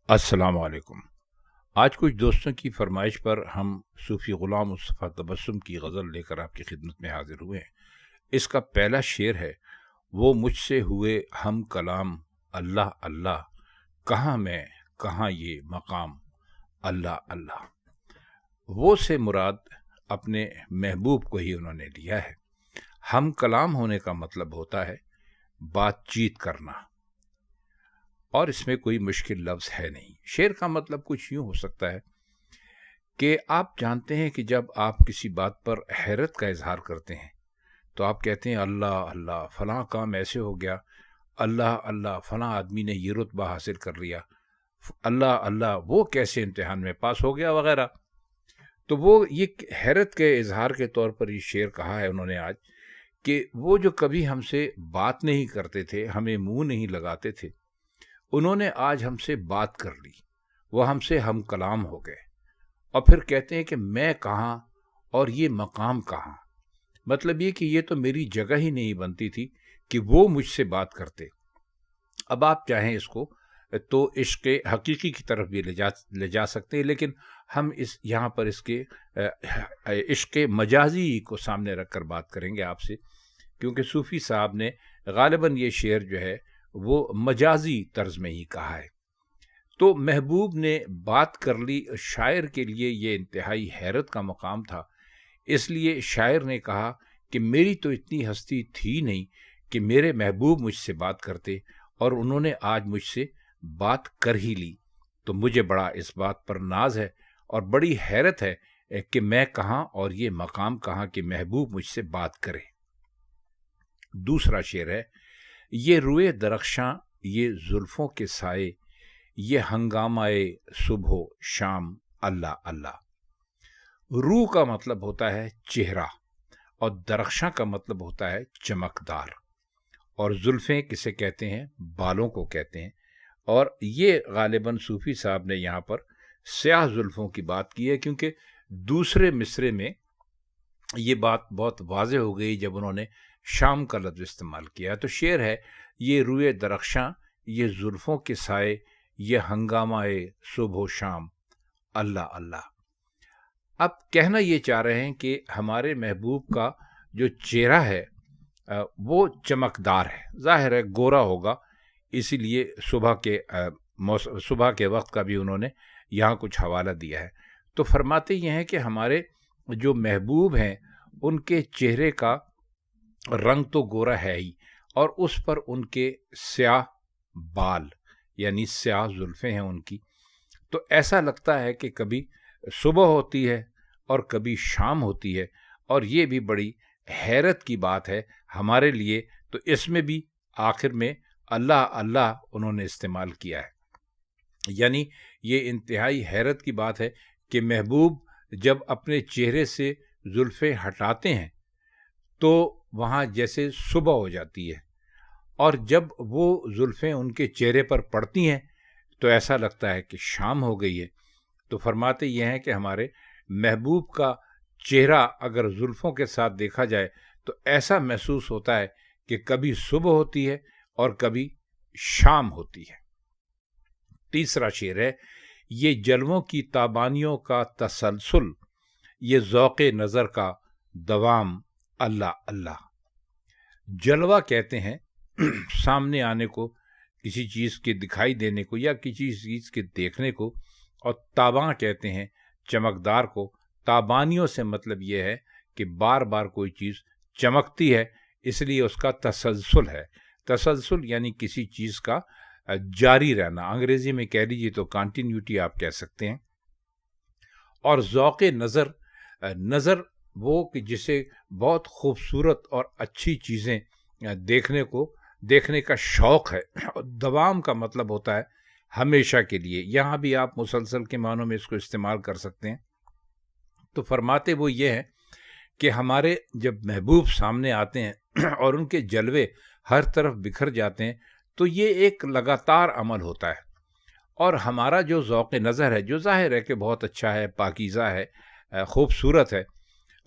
السلام علیکم۔ آج کچھ دوستوں کی فرمائش پر ہم صوفی غلام مصطفیٰ تبسم کی غزل لے کر آپ کی خدمت میں حاضر ہوئے ہیں۔ اس کا پہلا شعر ہے: وہ مجھ سے ہوئے ہم کلام، اللہ اللہ، کہاں میں کہاں یہ مقام، اللہ اللہ۔ وہ سے مراد اپنے محبوب کو ہی انہوں نے لیا ہے۔ ہم کلام ہونے کا مطلب ہوتا ہے بات چیت کرنا، اور اس میں کوئی مشکل لفظ ہے نہیں۔ شعر کا مطلب کچھ یوں ہو سکتا ہے کہ آپ جانتے ہیں کہ جب آپ کسی بات پر حیرت کا اظہار کرتے ہیں تو آپ کہتے ہیں اللہ اللہ، فلاں کام ایسے ہو گیا، اللہ اللہ، فلاں آدمی نے یہ رتبہ حاصل کر لیا، اللہ اللہ، وہ کیسے امتحان میں پاس ہو گیا، وغیرہ۔ تو وہ یہ حیرت کے اظہار کے طور پر یہ شعر کہا ہے انہوں نے آج، کہ وہ جو کبھی ہم سے بات نہیں کرتے تھے، ہمیں منہ نہیں لگاتے تھے، انہوں نے آج ہم سے بات کر لی، وہ ہم سے ہم کلام ہو گئے، اور پھر کہتے ہیں کہ میں کہاں اور یہ مقام کہاں۔ مطلب یہ کہ یہ تو میری جگہ ہی نہیں بنتی تھی کہ وہ مجھ سے بات کرتے۔ اب آپ چاہیں اس کو تو عشق حقیقی کی طرف بھی لے جا سکتے ہیں، لیکن ہم یہاں پر اس کے عشق مجازی کو سامنے رکھ کر بات کریں گے آپ سے، کیونکہ صوفی صاحب نے غالباً یہ شعر جو ہے وہ مجازی طرز میں ہی کہا ہے۔ تو محبوب نے بات کر لی، شاعر کے لیے یہ انتہائی حیرت کا مقام تھا۔ اس لیے شاعر نے کہا کہ میری تو اتنی ہستی تھی نہیں کہ میرے محبوب مجھ سے بات کرتے، اور انہوں نے آج مجھ سے بات کر ہی لی، تو مجھے بڑا اس بات پر ناز ہے اور بڑی حیرت ہے کہ میں کہاں اور یہ مقام کہاں کہ محبوب مجھ سے بات کرے۔ دوسرا شعر ہے: یہ روئے درخشاں، یہ زلفوں کے سائے، یہ ہنگامہ صبح و شام، اللہ اللہ۔ روح کا مطلب ہوتا ہے چہرہ، اور درخشاں کا مطلب ہوتا ہے چمکدار، اور زلفیں کسے کہتے ہیں؟ بالوں کو کہتے ہیں۔ اور یہ غالباً صوفی صاحب نے یہاں پر سیاہ زلفوں کی بات کی ہے، کیونکہ دوسرے مصرے میں یہ بات بہت واضح ہو گئی جب انہوں نے شام کا لفظ استعمال کیا۔ تو شعر ہے: یہ روئے درخشاں، یہ زلفوں کے سائے، یہ ہنگامہ صبح و شام، اللہ اللہ۔ اب کہنا یہ چاہ رہے ہیں کہ ہمارے محبوب کا جو چہرہ ہے وہ چمکدار ہے، ظاہر ہے گورا ہوگا، اسی لیے صبح کے وقت کا بھی انہوں نے یہاں کچھ حوالہ دیا ہے۔ تو فرماتے یہ ہیں کہ ہمارے جو محبوب ہیں ان کے چہرے کا رنگ تو گورا ہے ہی، اور اس پر ان کے سیاہ بال یعنی سیاہ زلفیں ہیں ان کی، تو ایسا لگتا ہے کہ کبھی صبح ہوتی ہے اور کبھی شام ہوتی ہے، اور یہ بھی بڑی حیرت کی بات ہے ہمارے لیے۔ تو اس میں بھی آخر میں اللہ اللہ انہوں نے استعمال کیا ہے، یعنی یہ انتہائی حیرت کی بات ہے کہ محبوب جب اپنے چہرے سے زلفیں ہٹاتے ہیں تو وہاں جیسے صبح ہو جاتی ہے، اور جب وہ زلفیں ان کے چہرے پر پڑتی ہیں تو ایسا لگتا ہے کہ شام ہو گئی ہے۔ تو فرماتے یہ ہیں کہ ہمارے محبوب کا چہرہ اگر زلفوں کے ساتھ دیکھا جائے تو ایسا محسوس ہوتا ہے کہ کبھی صبح ہوتی ہے اور کبھی شام ہوتی ہے۔ تیسرا شعر ہے: یہ جلووں کی تابانیوں کا تسلسل، یہ ذوق نظر کا دوام، اللہ اللہ۔ جلوہ کہتے ہیں سامنے آنے کو، کسی چیز کے دکھائی دینے کو یا کسی چیز کے دیکھنے کو، اور تاباں کہتے ہیں چمکدار کو۔ تابانیوں سے مطلب یہ ہے کہ بار بار کوئی چیز چمکتی ہے، اس لیے اس کا تسلسل ہے۔ تسلسل یعنی کسی چیز کا جاری رہنا، انگریزی میں کہہ لیجیے تو کنٹینیوٹی آپ کہہ سکتے ہیں۔ اور ذوق نظر، نظر وہ کہ جسے بہت خوبصورت اور اچھی چیزیں دیکھنے کا شوق ہے۔ دوام کا مطلب ہوتا ہے ہمیشہ کے لیے، یہاں بھی آپ مسلسل کے معنوں میں اس کو استعمال کر سکتے ہیں۔ تو فرماتے وہ یہ ہے کہ ہمارے جب محبوب سامنے آتے ہیں اور ان کے جلوے ہر طرف بکھر جاتے ہیں تو یہ ایک لگاتار عمل ہوتا ہے، اور ہمارا جو ذوق نظر ہے، جو ظاہر ہے کہ بہت اچھا ہے، پاکیزہ ہے، خوبصورت ہے،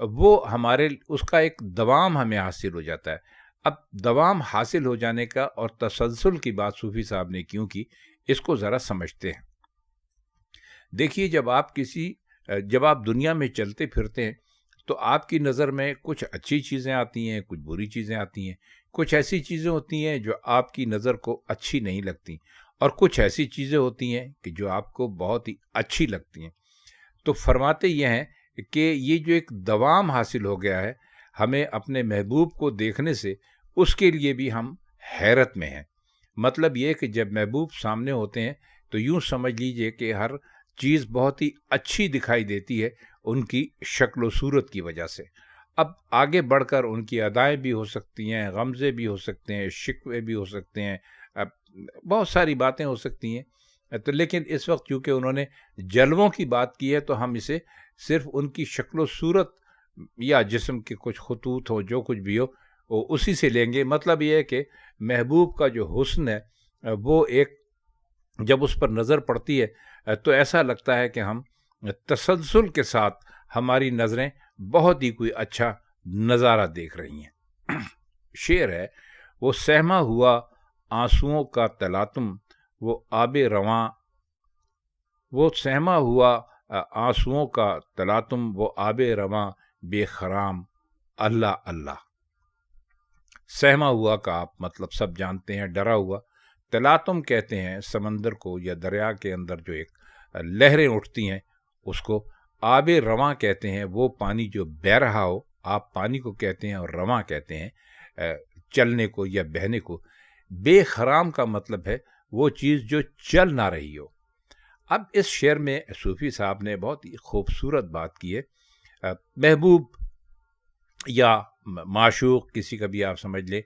وہ ہمارے اس کا ایک دوام ہمیں حاصل ہو جاتا ہے۔ اب دوام حاصل ہو جانے کا اور تسلسل کی بات صوفی صاحب نے کیوں کی، اس کو ذرا سمجھتے ہیں۔ دیکھیے جب آپ دنیا میں چلتے پھرتے ہیں تو آپ کی نظر میں کچھ اچھی چیزیں آتی ہیں، کچھ بری چیزیں آتی ہیں، کچھ ایسی چیزیں ہوتی ہیں جو آپ کی نظر کو اچھی نہیں لگتی، اور کچھ ایسی چیزیں ہوتی ہیں کہ جو آپ کو بہت ہی اچھی لگتی ہیں۔ تو فرماتے یہ ہیں کہ یہ جو ایک دوام حاصل ہو گیا ہے ہمیں اپنے محبوب کو دیکھنے سے، اس کے لیے بھی ہم حیرت میں ہیں۔ مطلب یہ کہ جب محبوب سامنے ہوتے ہیں تو یوں سمجھ لیجئے کہ ہر چیز بہت ہی اچھی دکھائی دیتی ہے ان کی شکل و صورت کی وجہ سے۔ اب آگے بڑھ کر ان کی ادائیں بھی ہو سکتی ہیں، غمزے بھی ہو سکتے ہیں، شکوے بھی ہو سکتے ہیں، اب بہت ساری باتیں ہو سکتی ہیں، تو لیکن اس وقت چونکہ انہوں نے جلووں کی بات کی ہے تو ہم اسے صرف ان کی شکل و صورت یا جسم کے کچھ خطوط ہو، جو کچھ بھی ہو، وہ اسی سے لیں گے۔ مطلب یہ ہے کہ محبوب کا جو حسن ہے وہ ایک جب اس پر نظر پڑتی ہے تو ایسا لگتا ہے کہ ہم تسلسل کے ساتھ ہماری نظریں بہت ہی کوئی اچھا نظارہ دیکھ رہی ہیں۔ شعر ہے، وہ سہما ہوا آنسوؤں کا تلاطم، وہ آب رواں، وہ سہما ہوا آنسوؤں کا تلاطم، وہ آب رواں بے خرام، اللہ اللہ۔ سہما ہوا کا آپ مطلب سب جانتے ہیں، ڈرا ہوا۔ تلاطم کہتے ہیں سمندر کو یا دریا کے اندر جو ایک لہریں اٹھتی ہیں اس کو۔ آب رواں کہتے ہیں وہ پانی جو بہہ رہا ہو، آپ پانی کو کہتے ہیں، اور رواں کہتے ہیں چلنے کو یا بہنے کو۔ بے خرام کا مطلب ہے وہ چیز جو چل نہ رہی ہو۔ اب اس شعر میں صوفی صاحب نے بہت ہی خوبصورت بات کی ہے۔ محبوب یا معشوق، کسی کا بھی آپ سمجھ لیں،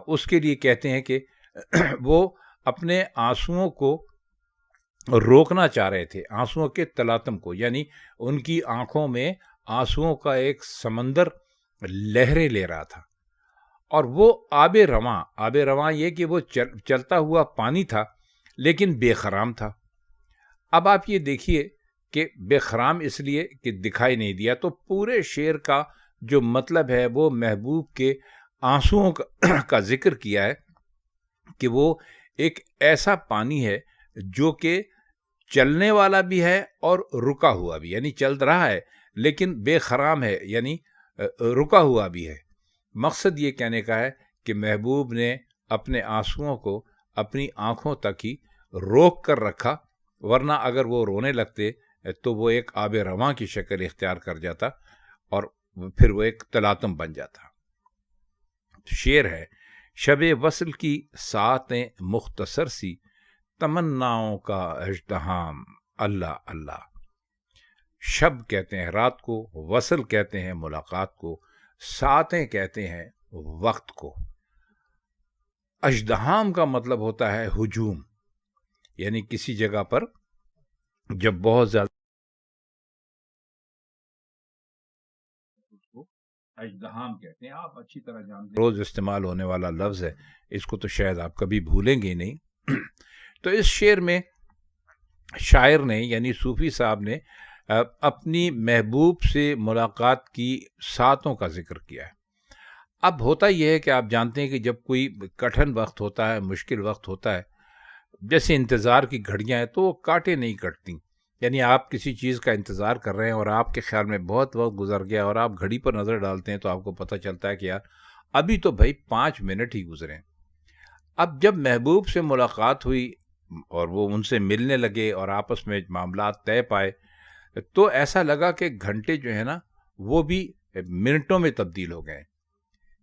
اس کے لیے کہتے ہیں کہ وہ اپنے آنسوؤں کو روکنا چاہ رہے تھے، آنسوؤں کے تلاطم کو، یعنی ان کی آنکھوں میں آنسوؤں کا ایک سمندر لہریں لے رہا تھا، اور وہ آب رواں یہ کہ وہ چلتا ہوا پانی تھا لیکن بے خرام تھا۔ اب آپ یہ دیکھیے کہ بے خرام اس لیے کہ دکھائی نہیں دیا، تو پورے شعر کا جو مطلب ہے وہ محبوب کے آنسوؤں کا ذکر کیا ہے کہ وہ ایک ایسا پانی ہے جو کہ چلنے والا بھی ہے اور رکا ہوا بھی، یعنی چل رہا ہے لیکن بے خرام ہے، یعنی رکا ہوا بھی ہے۔ مقصد یہ کہنے کا ہے کہ محبوب نے اپنے آنسوؤں کو اپنی آنکھوں تک ہی روک کر رکھا، ورنہ اگر وہ رونے لگتے تو وہ ایک آب رواں کی شکل اختیار کر جاتا اور پھر وہ ایک تلاطم بن جاتا۔ شعر ہے، شب وصل کی ساعتیں مختصر سی، تمناؤں کا اژدہام، اللہ اللہ۔ شب کہتے ہیں رات کو، وصل کہتے ہیں ملاقات کو، ساعتیں کہتے ہیں وقت کو۔ اژدہام کا مطلب ہوتا ہے ہجوم، یعنی کسی جگہ پر جب بہت زیادہ اژدہام کہتے ہیں، آپ اچھی طرح جانتے ہیں، روز استعمال ہونے والا لفظ ہے، اس کو تو شاید آپ کبھی بھولیں گے نہیں۔ تو اس شعر میں شاعر نے یعنی صوفی صاحب نے اپنی محبوب سے ملاقات کی ساعتوں کا ذکر کیا ہے۔ اب ہوتا یہ ہے کہ آپ جانتے ہیں کہ جب کوئی کٹھن وقت ہوتا ہے، مشکل وقت ہوتا ہے، جیسے انتظار کی گھڑیاں ہیں، تو وہ کاٹے نہیں کٹتی۔ یعنی آپ کسی چیز کا انتظار کر رہے ہیں اور آپ کے خیال میں بہت وقت گزر گیا اور آپ گھڑی پر نظر ڈالتے ہیں تو آپ کو پتہ چلتا ہے کہ یار ابھی تو بھائی 5 منٹ ہی گزرے ہیں۔ اب جب محبوب سے ملاقات ہوئی اور وہ ان سے ملنے لگے اور آپس میں معاملات طے پائے، تو ایسا لگا کہ گھنٹے جو ہے نا وہ بھی منٹوں میں تبدیل ہو گئے۔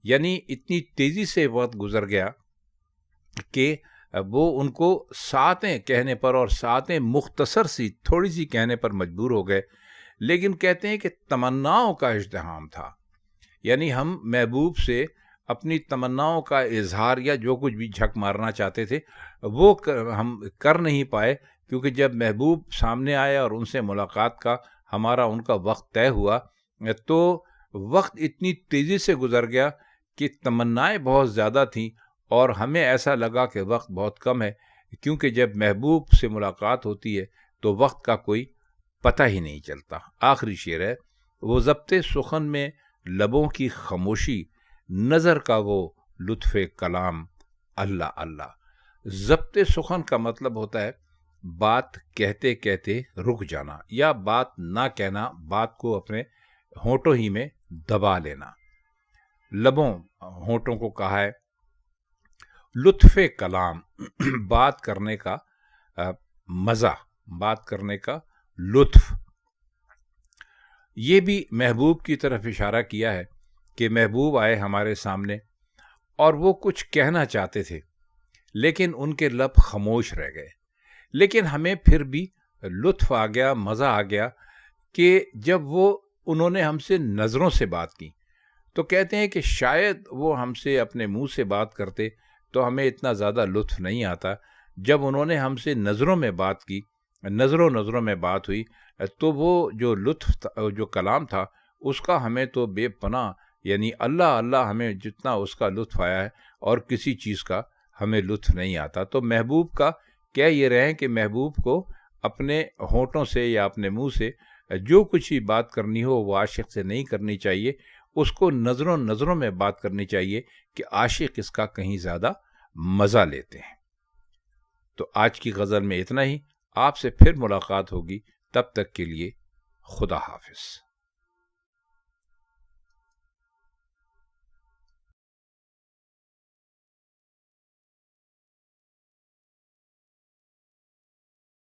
یعنی اتنی تیزی سے وقت گزر گیا کہ وہ ان کو ساعتیں کہنے پر، اور ساعتیں مختصر سی تھوڑی سی کہنے پر مجبور ہو گئے، لیکن کہتے ہیں کہ تمناؤں کا اژدہام تھا۔ یعنی ہم محبوب سے اپنی تمناؤں کا اظہار یا جو کچھ بھی جھک مارنا چاہتے تھے وہ ہم کر نہیں پائے، کیونکہ جب محبوب سامنے آئے اور ان سے ملاقات کا ہمارا ان کا وقت طے ہوا تو وقت اتنی تیزی سے گزر گیا کہ تمنائیں بہت زیادہ تھیں اور ہمیں ایسا لگا کہ وقت بہت کم ہے، کیونکہ جب محبوب سے ملاقات ہوتی ہے تو وقت کا کوئی پتہ ہی نہیں چلتا۔ آخری شعر ہے، وہ ضبط سخن میں لبوں کی خاموشی، نظر کا وہ لطف کلام، اللہ اللہ۔ ضبط سخن کا مطلب ہوتا ہے بات کہتے کہتے رک جانا یا بات نہ کہنا، بات کو اپنے ہونٹوں ہی میں دبا لینا. لبوں، ہونٹوں کو کہا ہے لطف کلام، بات کرنے کا مزہ، بات کرنے کا لطف. یہ بھی محبوب کی طرف اشارہ کیا ہے کہ محبوب آئے ہمارے سامنے اور وہ کچھ کہنا چاہتے تھے لیکن ان کے لب خاموش رہ گئے، لیکن ہمیں پھر بھی لطف آ گیا، مزہ آ گیا کہ جب انہوں نے ہم سے نظروں سے بات کی. تو کہتے ہیں کہ شاید وہ ہم سے اپنے منہ سے بات کرتے تو ہمیں اتنا زیادہ لطف نہیں آتا. جب انہوں نے ہم سے نظروں میں بات کی، نظروں میں بات ہوئی، تو وہ جو لطف جو کلام تھا اس کا ہمیں تو بے پناہ، یعنی اللہ اللہ ہمیں جتنا اس کا لطف آیا ہے اور کسی چیز کا ہمیں لطف نہیں آتا. تو محبوب کا کہہ یہ رہے ہیں کہ محبوب کو اپنے ہونٹوں سے یا اپنے منہ سے جو کچھ ہی بات کرنی ہو وہ عاشق سے نہیں کرنی چاہیے، اس کو نظروں میں بات کرنی چاہیے کہ عاشق اس کا کہیں زیادہ مزہ لیتے ہیں. تو آج کی غزل میں اتنا ہی. آپ سے پھر ملاقات ہوگی، تب تک کے لیے خدا حافظ.